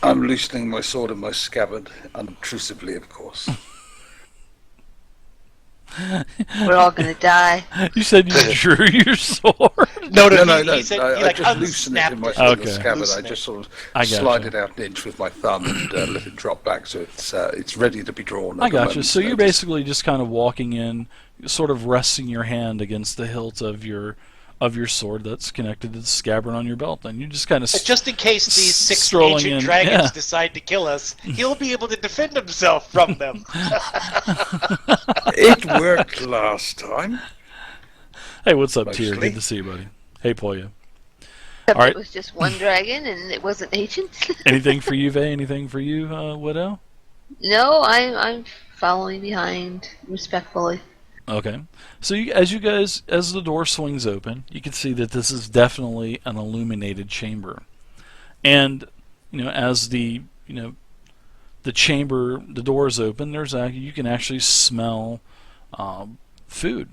I'm loosening my sword in my scabbard, unobtrusively, of course. We're all gonna die. You said you drew your sword. No, No, he said he I like just loosen it in unsnapped my it. sword in the Okay. scabbard. I Loosen just it. sort of I slide gotcha. it out an inch with my thumb and let it drop back, so it's ready to be drawn. I At a gotcha. moment's So you're notice. basically just kind of walking in, sort of resting your hand against the hilt of your sword that's connected to the scabbard on your belt, and you just kind of Just in case these 6 strolling ancient in. dragons Yeah. decide to kill us, he'll be able to defend himself from them. It worked last time. Hey, what's up, Tyr? Mostly. Good to see you, buddy. Hey, Polya. Except All right. it was just one dragon and it wasn't ancient. Anything for you, Vay? Anything for you, Widow? No, I'm following behind respectfully. Okay. So as the door swings open, you can see that this is definitely an illuminated chamber. And, as the chamber, the door is open, you can actually smell food.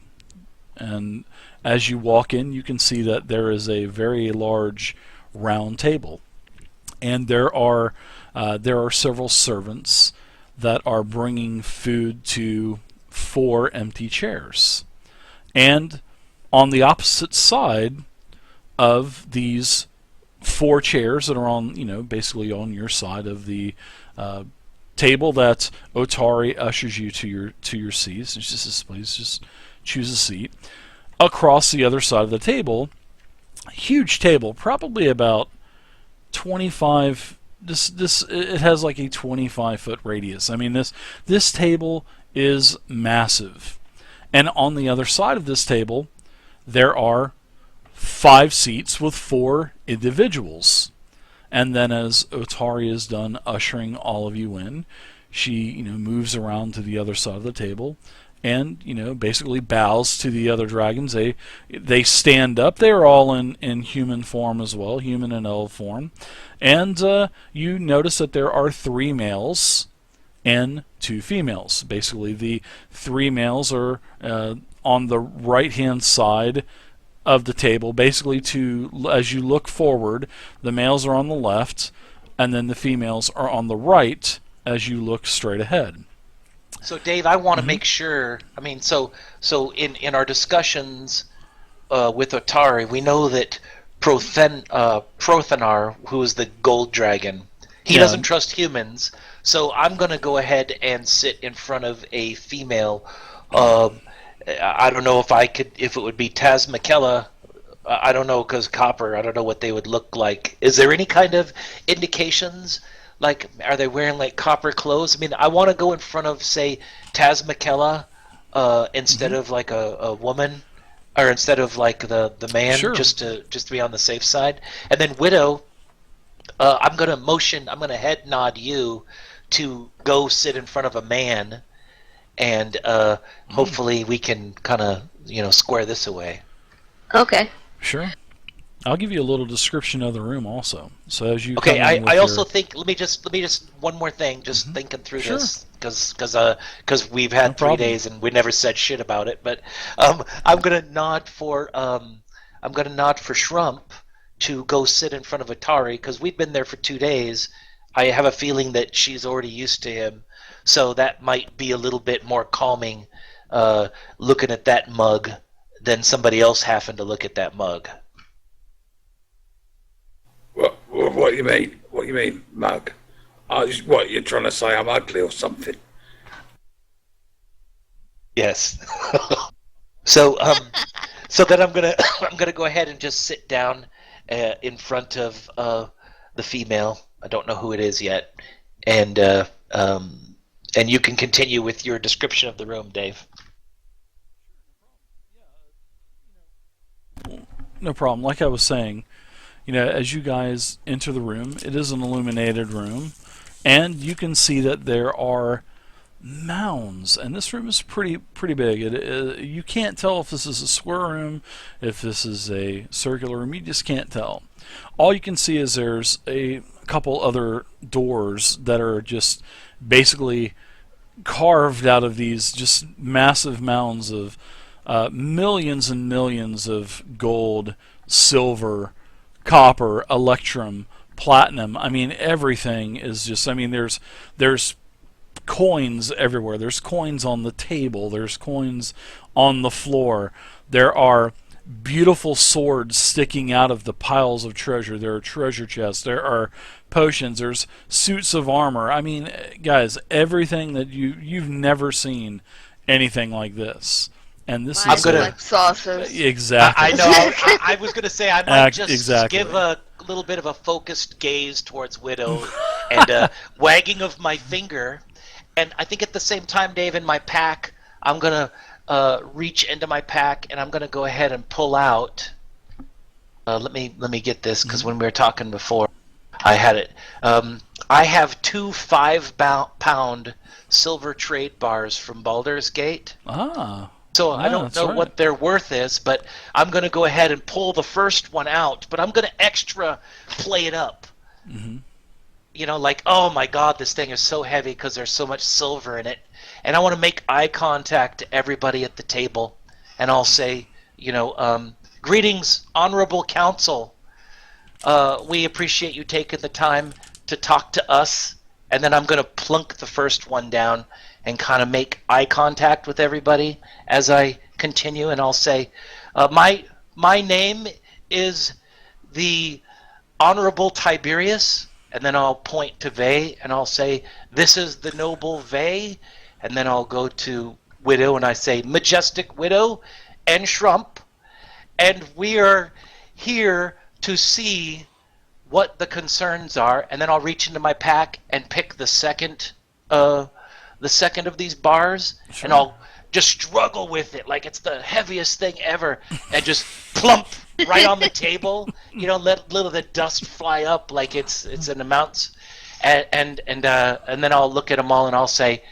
And as you walk in, you can see that there is a very large round table. And there are several servants that are bringing food to 4 empty chairs. And on the opposite side of these 4 chairs that are basically on your side of the table that Otari ushers you to your seats. It's just this, please just choose a seat. Across the other side of the table, huge table, probably about 25. It has like a 25-foot radius. I mean, this table is massive. And on the other side of this table, there are 5 seats with 4 individuals. And then as Otari is done ushering all of you in, she moves around to the other side of the table and basically bows to the other dragons. They stand up. They're all in human form as well, human and elf form. And you notice that there are 3 males and 2 females. Basically, the 3 males are on the right-hand side of the table. Basically, as you look forward, the males are on the left, and then the females are on the right as you look straight ahead. So, Dave, I want to make sure. I mean, so in our discussions with Otari, we know that Protonthor, who is the gold dragon, he doesn't trust humans. So I'm going to go ahead and sit in front of a female. I don't know if it would be Taz McKella. I don't know, because copper. I don't know what they would look like. Is there any kind of indications? Like, are they wearing like copper clothes? I mean, I want to go in front of, say, Taz McKella instead of like a woman, or instead of like the man, Sure. just to be on the safe side. And then Widow, I'm gonna head nod you to go sit in front of a man, and hopefully we can kind of square this away. Okay. Sure. I'll give you a little description of the room also. So as you Okay, come in with I also your- think let me just one more thing, just thinking through Sure. this, because we've had No 3 problem. days and we never said shit about it, but I'm gonna nod for Shrump to go sit in front of Atari, because we've been there for 2 days. I have a feeling that she's already used to him, so that might be a little bit more calming, looking at that mug than somebody else having to look at that mug. What do you mean? What do you mean, mug? What, you're trying to say I'm ugly or something? Yes. So so then I'm gonna go ahead and just sit down in front of the female. I don't know who it is yet, and you can continue with your description of the room, Dave. No problem. Like I was saying, as you guys enter the room, it is an illuminated room, and you can see that there are mounds, and this room is pretty big. You can't tell if this is a square room, if this is a circular room. You just can't tell. All you can see is there's a couple other doors that are just basically carved out of these just massive mounds of millions and millions of gold, silver, copper, electrum, platinum. I mean, everything is just. I mean, there's coins everywhere. There's coins on the table. There's coins on the floor. There are beautiful swords sticking out of the piles of treasure. There are treasure chests. There are potions. There's suits of armor. I mean, guys, everything that you've never seen anything like this. And this Mine is like saucers. exactly. I know. I was going to say I might just exactly. give a little bit of a focused gaze towards Widow and a wagging of my finger. And I think at the same time, Dave, in my pack, I'm going to reach into my pack and I'm going to go ahead and pull out. Let me get this, because when we were talking before, I had it. I have 2 5-pound silver trade bars from Baldur's Gate. Ah. So Yeah, I don't that's know right. what their worth is, but I'm going to go ahead and pull the first one out. But I'm going to extra play it up. Mhm. You know, like, oh my God, this thing is so heavy because there's so much silver in it. And I want to make eye contact to everybody at the table. And I'll say, you know, greetings, honorable council. We appreciate you taking the time to talk to us. And then I'm going to plunk the first one down and kind of make eye contact with everybody as I continue. And I'll say, my name is the Honorable Tiberius. And then I'll point to Vey and I'll say, this is the noble Vey. And then I'll go to Widow and I say, Majestic Widow and Shrump. And we are here to see what the concerns are. And then I'll reach into my pack and pick the second of these bars. Sure. And I'll just struggle with it like it's the heaviest thing ever. And just plump right on the table, you know, let little of the dust fly up like it's an amount, and then I'll look at them all and I'll say,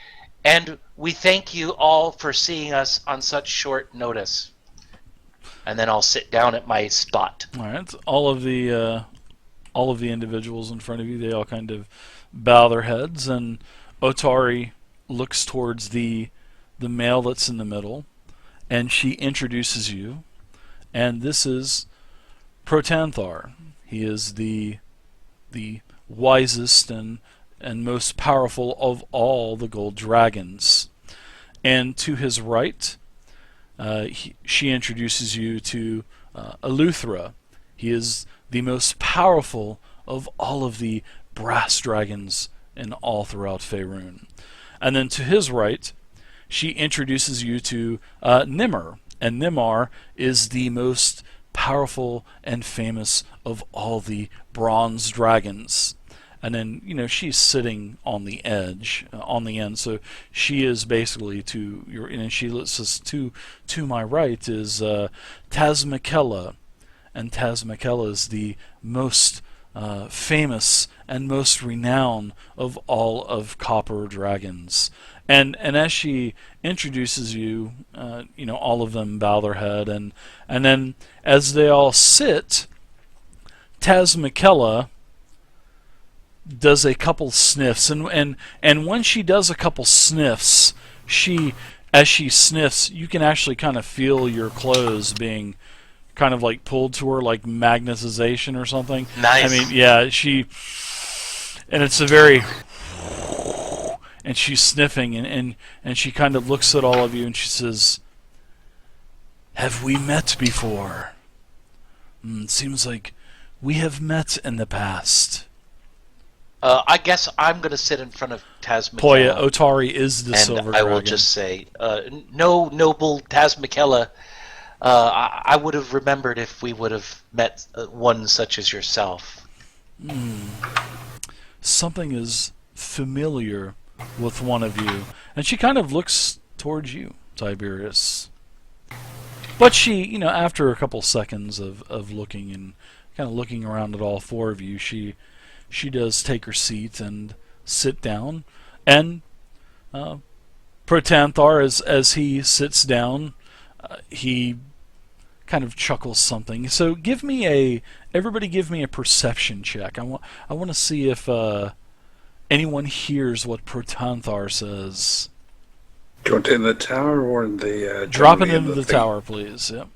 and we thank you all for seeing us on such short notice. And then I'll sit down at my spot. All right. All of the individuals in front of you, they all kind of bow their heads, and Otari looks towards the male that's in the middle, and she introduces you. And this is Protonthor. He is the wisest and most powerful of all the gold dragons. And to his right, she introduces you to Eleuthera. He is the most powerful of all of the brass dragons in all throughout Faerun. And then to his right, she introduces you to Nimr. And Nimr is the most powerful and famous of all the bronze dragons. And then, you know, she's sitting on the edge, on the end. So she is basically to your, and she looks to my right is Tazmikella. And Tazmikella is the most famous and most renowned of all of Copper dragons. And as she introduces you, you know, all of them bow their head, and then as they all sit, Tazmikella does a couple sniffs, and when she does a couple sniffs, as she sniffs, you can actually kind of feel your clothes being kind of like pulled to her, like magnetization or something. Nice. I mean, yeah, and it's a very, and she's sniffing, and she kind of looks at all of you and she says, "Have we met before? Seems like we have met in the past." I guess I'm going to sit in front of Tazmikella. Poya, Otari is the and silver I dragon. will just say, no, noble Tazmikella, I would have remembered if we would have met one such as yourself. Something is familiar with one of you. And she kind of looks towards you, Tiberius. But she, you know, after a couple seconds of looking and kind of looking around at all four of you, she does take her seat and sit down. And Protanthar, as he sits down, he kind of chuckles something. So everybody give me a perception check. I want to see if anyone hears what Protanthar says. Do you want it in the tower or in the... Drop it generally in into the thing? tower, please. Yep.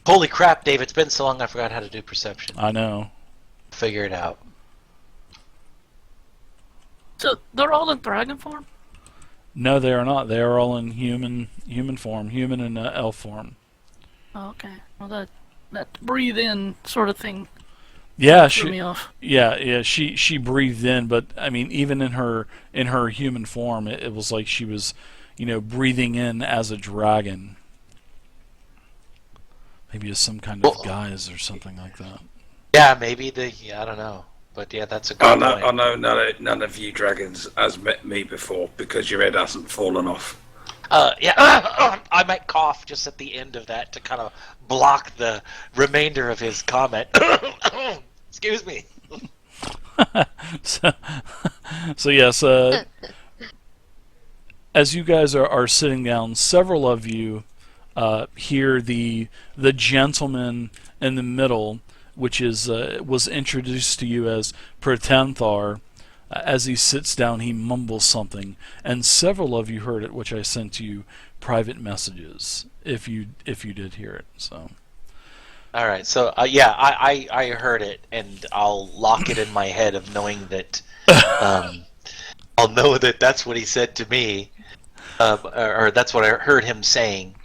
Holy crap, Dave! It's been so long. I forgot how to do perception. I know. Figure it out. So they're all in dragon form? No, they are not. They are all in human form, human and elf form. Oh, okay. Well, that breathe in sort of thing Yeah, threw me off. yeah. She breathed in, but I mean, even in her human form, it was like she was, breathing in as a dragon. Maybe as some kind of guise or something like that. Yeah, maybe I don't know. But yeah, that's a good I point. know none of you dragons has met me before because your head hasn't fallen off. Yeah, I might cough just at the end of that to kind of block the remainder of his comment. Excuse me. So yes, as you guys are sitting down, several of you hear the gentleman in the middle, which was introduced to you as Protonthor. As he sits down, he mumbles something, and several of you heard it, which I sent you private messages. If you did hear it, so. All right, so yeah, I heard it, and I'll lock it in my head of knowing that I'll know that that's what he said to me, or that's what I heard him saying.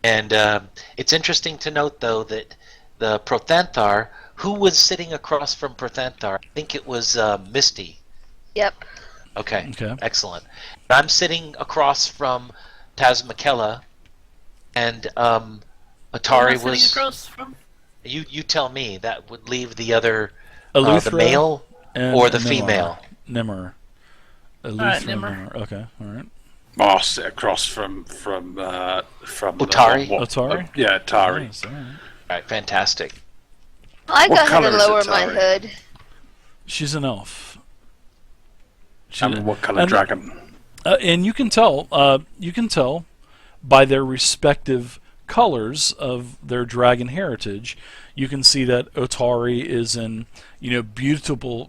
And it's interesting to note, though, that the Protonthor, who was sitting across from Protonthor, I think it was Misty. Yep. Okay, excellent. I'm sitting across from Tazmakella, and Atari Sitting was. across from? You tell me. That would leave the other, Eleuthera the male or the Nimar. female. Nimar. Alright, Nimar. Okay, all right. I'll sit across from Utari? Otari? Yeah, Atari. Nice, all right. All right, fantastic. I What got her to colour is it, lower my Tari? hood. She's an elf. And what colour dragon? And you can tell. By their respective colors of their dragon heritage. You can see that Otari is in, beautiful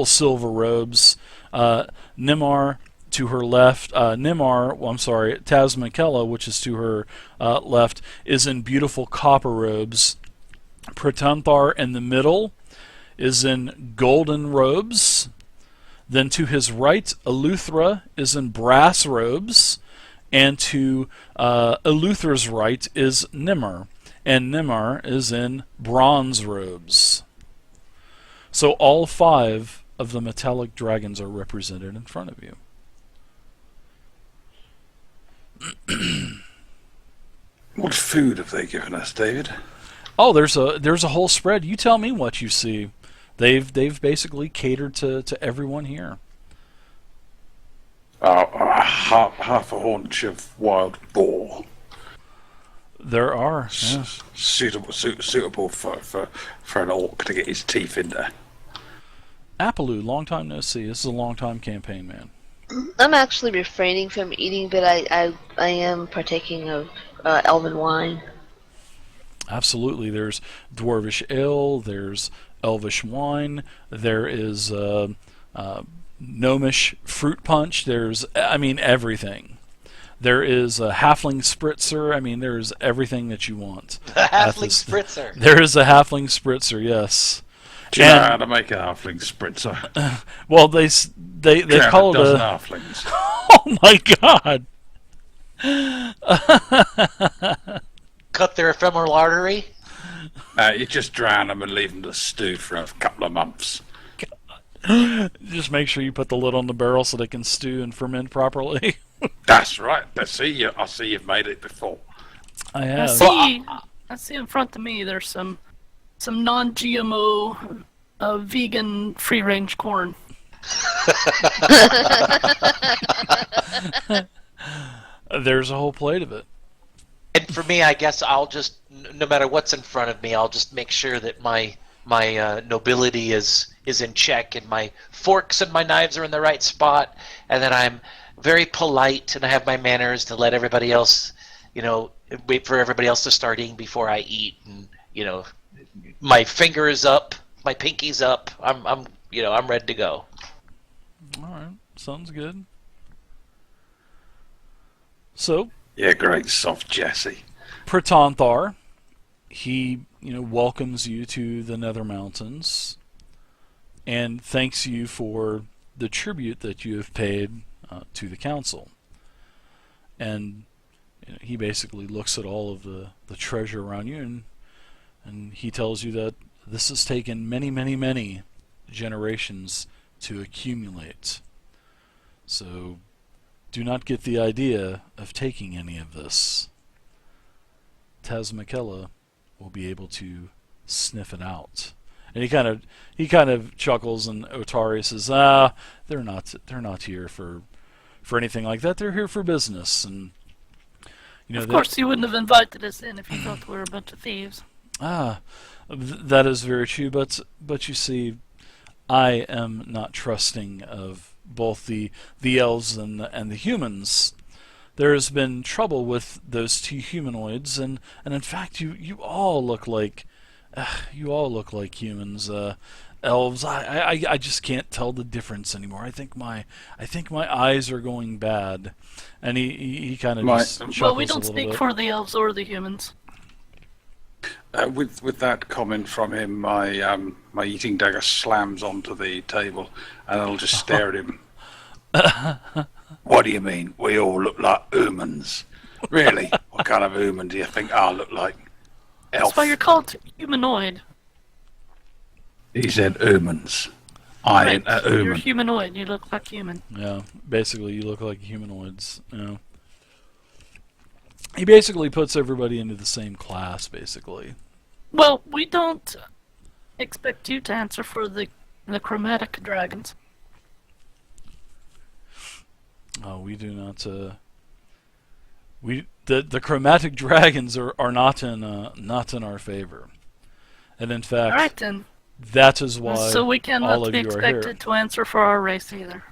silver robes. Nimar to her left, Tazmakella, which is to her left, is in beautiful copper robes. Protonthor in the middle is in golden robes. Then to his right, Eleuthera is in brass robes. And to Eleuthera's right is Nimar. And Nimar is in bronze robes. So all 5 of the metallic dragons are represented in front of you. What food have they given us, David? Oh, there's a whole spread. You tell me what you see. They've basically catered to everyone here. Half a haunch of wild boar. There are. Yeah. Suitable for an orc to get his teeth into. Appaloo, long time no see. This is a long time campaign, man. I'm actually refraining from eating, but I am partaking of elven wine. Absolutely. There's dwarvish ale. There's elvish wine. There is gnomish fruit punch. There's, everything. There is a halfling spritzer. There's everything that you want. The halfling spritzer. There is a halfling spritzer, yes. Do you know how to make a halfling spritzer? Well, they call it a halflings. Oh my god! Cut their ephemeral artery. You just drown them and leave them to stew for a couple of months. Just make sure you put the lid on the barrel so they can stew and ferment properly. That's right. I see you've made it before. I I have. see in front of me there's some non-GMO vegan free-range corn. There's a whole plate of it. And for me, I guess I'll just, no matter what's in front of me, I'll just make sure that my nobility is in check, and my forks and my knives are in the right spot, and that I'm very polite and I have my manners to let everybody else, wait for everybody else to start eating before I eat, and my finger is up, my pinky's up. I'm ready to go. All right, sounds good. So, Yeah, great soft Jesse. Protonthor, he, welcomes you to the Nether Mountains and thanks you for the tribute that you have paid to the council. And he basically looks at all of the treasure around you, and he tells you that this has taken many, many, many generations to accumulate. So do not get the idea of taking any of this. Tazmikella will be able to sniff it out. And he kind of chuckles, and Otari says, they're not here for anything like that. They're here for business. And of course, you wouldn't have invited us in if you thought we were a bunch of thieves. That is very true. But you see, I am not trusting of both the elves and the humans. There has been trouble with those two humanoids, and in fact, you all look like humans. Elves, I just can't tell the difference anymore. I think my eyes are going bad, and he kind of just chuckles well, we don't a little speak bit. for the elves or the humans. With that comment from him, my eating dagger slams onto the table, and I'll just stare at him. What do you mean? We all look like humans? Really? What kind of human do you think I look like? Elf. That's why you're called humanoid. He said humans. I ain't a You're human. humanoid. You look like human. Yeah, basically, you look like humanoids. He basically puts everybody into the same class, basically. Well, we don't expect you to answer for the chromatic dragons. We do not. The chromatic dragons are not in our favor, and in fact, All right then. that is why So we all cannot of be you are expected here. to answer for our race either.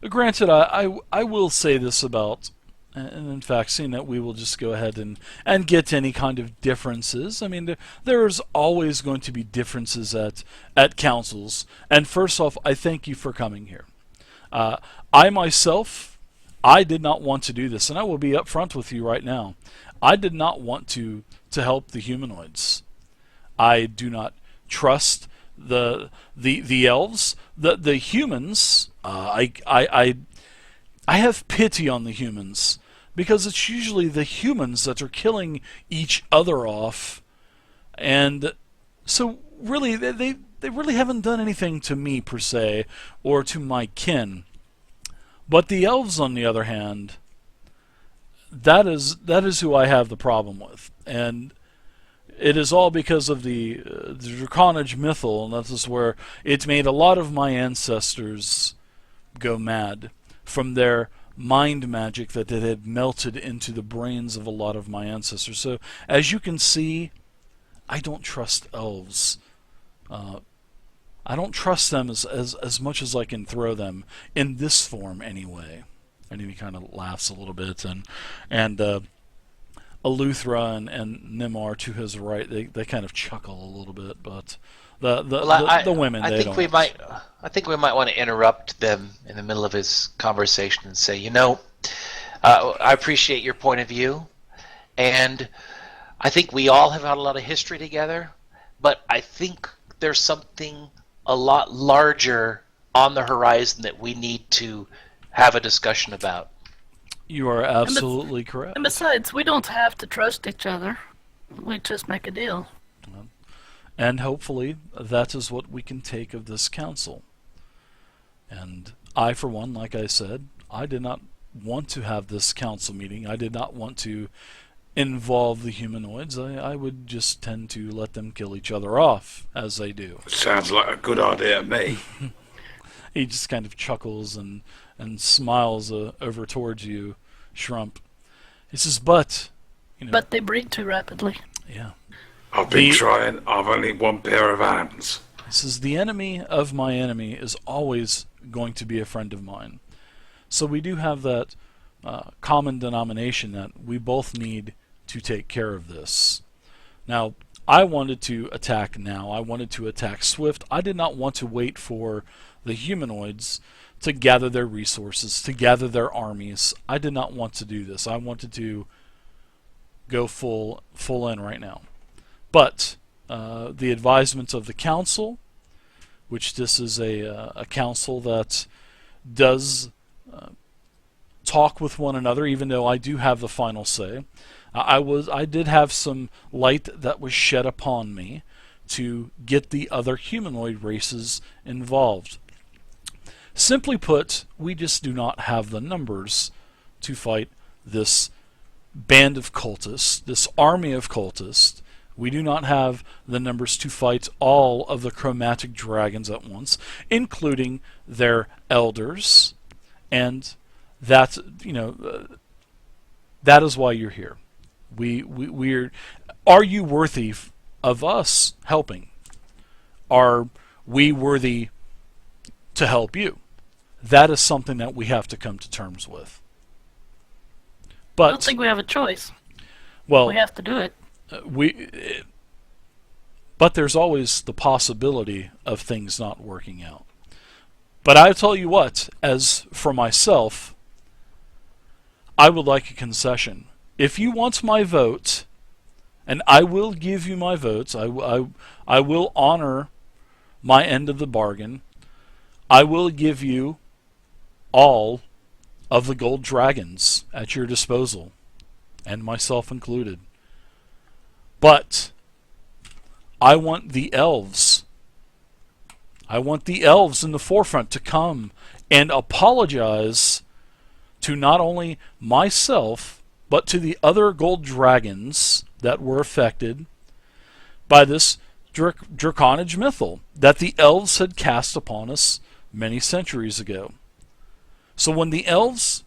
Granted, I will say this about, and in fact, seeing that we will just go ahead and get to any kind of differences. I mean, there's always going to be differences at councils. And first off, I thank you for coming here. I myself, I did not want to do this, and I will be upfront with you right now. I did not want to help the humanoids. I do not trust the elves, the humans. I have pity on the humans because it's usually the humans that are killing each other off, and so really they really haven't done anything to me per se or to my kin. But the elves, on the other hand, that is who I have the problem with, and it is all because of the Draconage Mythal, and that is where it made a lot of my ancestors go mad from their mind magic that it had melted into the brains of a lot of my ancestors. So, as you can see, I don't trust elves. I don't trust them as much as I can throw them in this form anyway. And he kind of laughs a little bit, and Eleuthera and Nimar to his right, they kind of chuckle a little bit, but the women, I they think don't. I think we might want to interrupt them in the middle of his conversation and say, I appreciate your point of view, and I think we all have had a lot of history together, but I think there's something a lot larger on the horizon that we need to have a discussion about. You are absolutely correct. And besides, we don't have to trust each other. We just make a deal. And hopefully that is what we can take of this council. And I, for one, like I said, I did not want to have this council meeting. I did not want to involve the humanoids. I would just tend to let them kill each other off, as they do. Sounds like a good idea to me. He just kind of chuckles and smiles over towards you, Shrump. He says, but they breed too rapidly. Yeah. I've been trying. I've only one pair of hands. He says, the enemy of my enemy is always going to be a friend of mine. So we do have that common denomination that we both need to take care of this. Now, I wanted to attack now. I wanted to attack swift. I did not want to wait for the humanoids to gather their resources, to gather their armies. I did not want to do this. I wanted to go full in right now. But the advisements of the council, which this is a council that does talk with one another, even though I do have the final say. I did have some light that was shed upon me to get the other humanoid races involved. Simply put, we just do not have the numbers to fight this band of cultists, this army of cultists. We do not have the numbers to fight all of the chromatic dragons at once, including their elders, and that that is why you're here. We're. Are you worthy of us helping? Are we worthy to help you? That is something that we have to come to terms with. But I don't think we have a choice. well, We have to do it. But there's always the possibility of things not working out. But I tell you what, as for myself, I would like a concession. If you want my vote, and I will give you my votes, I will honor my end of the bargain. I will give you all of the gold dragons at your disposal, and myself included. But I want the elves. I want the elves in the forefront to come and apologize to not only myself, but to the other gold dragons that were affected by this draconage mythal that the elves had cast upon us many centuries ago. So when the elves,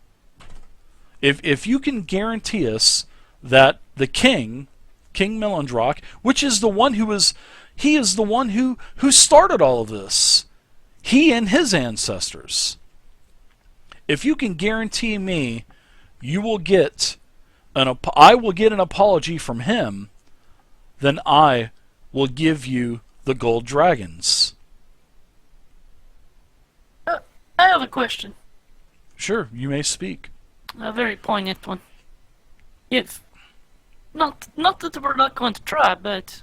if you can guarantee us that the King Melondrock, which is the one he is the one who started all of this, he and his ancestors. If you can guarantee me, you will get I will get an apology from him, then I will give you the gold dragons. I have a question. Sure, you may speak. A very poignant one. If not that we're not going to try, but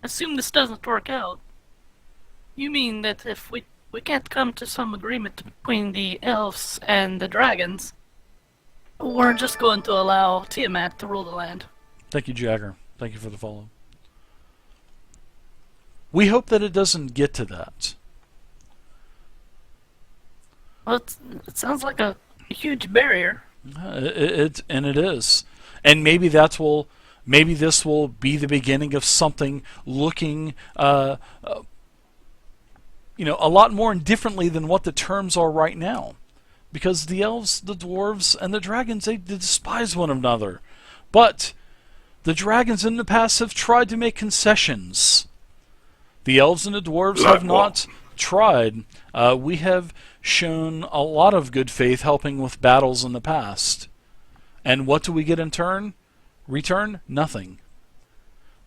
assume this doesn't work out. You mean that if we can't come to some agreement between the elves and the dragons, we're just going to allow Tiamat to rule the land? Thank you, Jagger. Thank you for the follow. We hope that it doesn't get to that. Well, it sounds like a huge barrier. It is, and maybe maybe this will be the beginning of something looking, a lot more indifferently than what the terms are right now, because the elves, the dwarves, and the dragons they despise one another, but the dragons in the past have tried to make concessions. The elves and the dwarves have not tried. We have shown a lot of good faith helping with battles in the past. And what do we get in return? Nothing.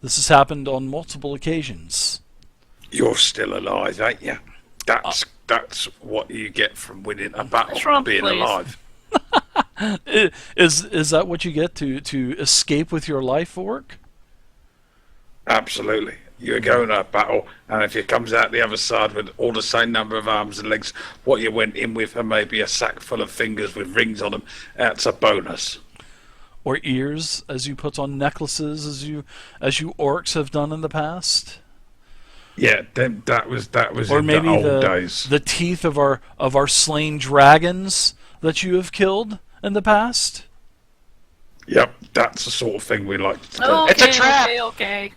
This has happened on multiple occasions. You're still alive, ain't you? That's what you get from winning a battle, being alive. Is that what you get to escape with your life work? Absolutely. You're going to a battle, and if it comes out the other side with all the same number of arms and legs, what you went in with, and maybe a sack full of fingers with rings on them, that's a bonus. Or ears, as you put on necklaces, as you orcs have done in the past. Yeah, that was or in maybe the old days. The teeth of our slain dragons that you have killed in the past. Yep, that's the sort of thing we like to do. Okay, It's a trap. Okay.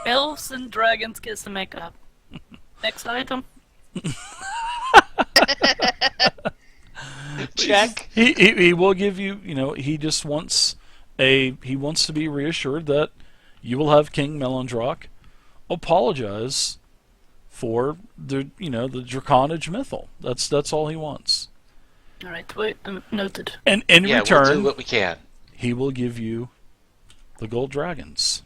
Elves and dragons get to make up. Next item. Check. He will give you. He just wants to be reassured that you will have King Melondrock apologize for the draconage mythal. That's all he wants. All right, wait, noted. And in return, we'll do what we can. he will give you the gold dragons.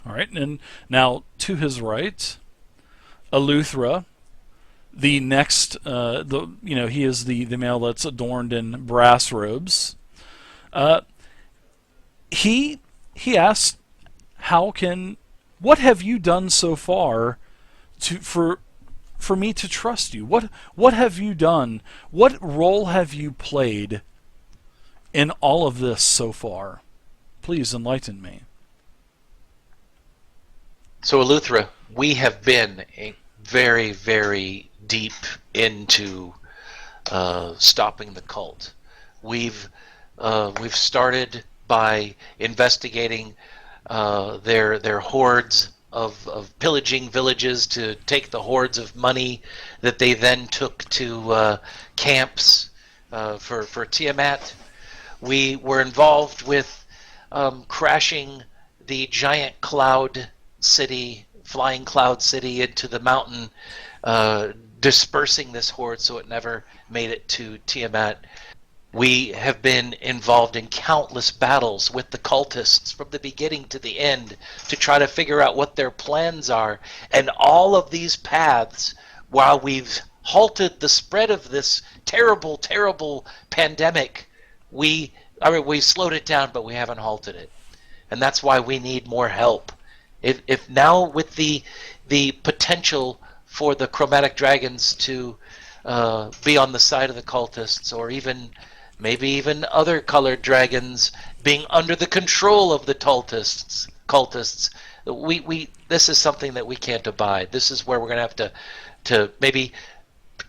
All right, and now to his right, Eleuthera, the next, he is the male that's adorned in brass robes. He asked, how can What have you done so far for me to trust you? What have you done? What role have you played in all of this so far? Please enlighten me. So, Eleuthera, we have been very, very deep into stopping the cult. We've started by investigating their hordes of pillaging villages to take the hordes of money that they then took to camps for Tiamat. We were involved with crashing the giant cloud city, flying cloud city, into the mountain, dispersing this horde so it never made it to Tiamat. We have been involved in countless battles with the cultists from the beginning to the end to try to figure out what their plans are. And all of these paths, while we've halted the spread of this terrible, terrible pandemic, we slowed it down, but we haven't halted it. And that's why we need more help. If now with the potential for the chromatic dragons to be on the side of the cultists, or maybe even other colored dragons being under the control of the cultists, this is something that we can't abide. This is where we're going to have to maybe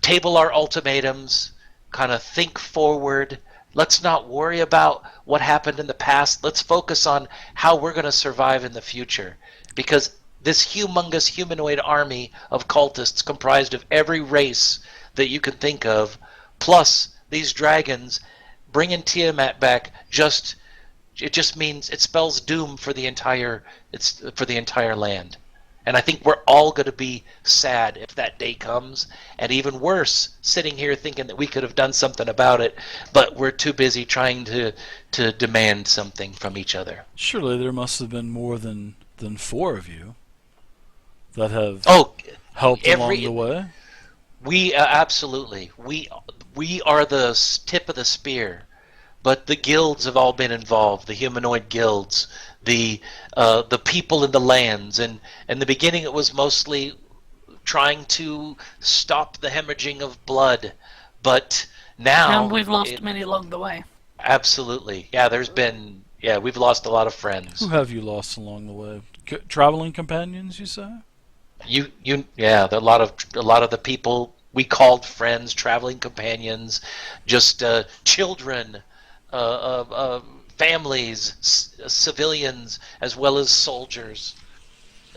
table our ultimatums, kind of think forward. Let's not worry about what happened in the past. Let's focus on how we're going to survive in the future. Because this humongous humanoid army of cultists comprised of every race that you can think of, plus these dragons, bringing Tiamat back it spells doom for the entire land. And I think we're all going to be sad if that day comes, and even worse, sitting here thinking that we could have done something about it, but we're too busy trying to demand something from each other. Surely there must have been more than 4 of you that have helped along the way. We absolutely. We are the tip of the spear, but the guilds have all been involved. The humanoid guilds, the people in the lands, and in the beginning it was mostly trying to stop the hemorrhaging of blood, but now And we've lost many along the way. Absolutely, yeah. We've lost a lot of friends. Who have you lost along the way? Traveling companions, you say? Yeah. A lot of the people we called friends, traveling companions, just children, families, civilians, as well as soldiers.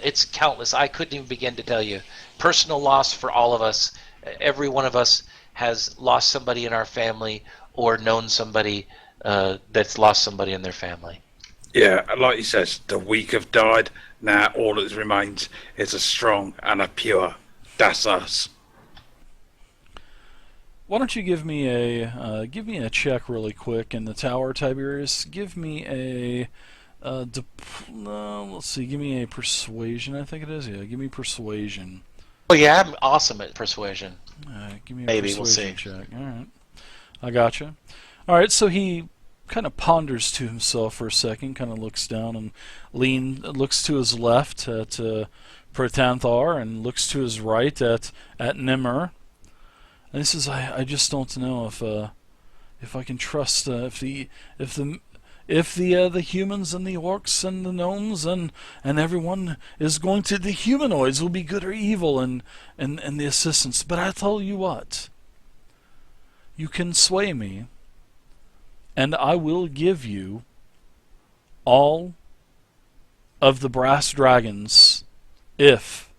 It's countless. I couldn't even begin to tell you. Personal loss for all of us. Every one of us has lost somebody in our family or known somebody that's lost somebody in their family. Yeah, like he says, the weak have died. Now all that remains is a strong and a pure. That's us. Why don't you give me a check really quick in the tower, Tiberius? Give me a let's see. Give me a persuasion. I think it is. Yeah, give me persuasion. Oh yeah, I'm awesome at persuasion. Give me a Maybe persuasion we'll see. check. All right, I gotcha. All right, so he kind of ponders to himself for a second, kind of looks down and looks to his left at Protonthor and looks to his right at Nimmer. And he says, "I just don't know if I can trust if the humans and the orcs and the gnomes and everyone is going to, the humanoids will be good or evil and the assistants. But I tell you what, you can sway me, and I will give you all of the brass dragons if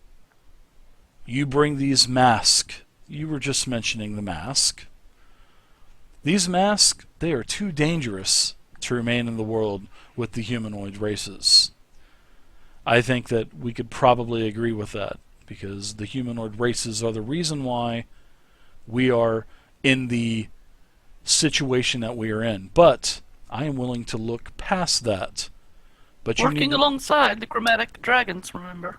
you bring these masks." You were just mentioning the mask. These masks, they are too dangerous to remain in the world with the humanoid races. I think that we could probably agree with that, because the humanoid races are the reason why we are in the situation that we are in. But I am willing to look past that. But Working alongside the chromatic dragons, remember?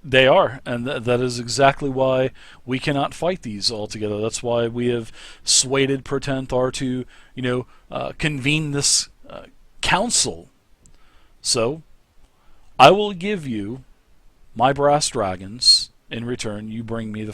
They are, and that is exactly why we cannot fight these all together. That's why we have swayed Protonthor to, convene this council. So, I will give you my brass dragons. In return, you bring me the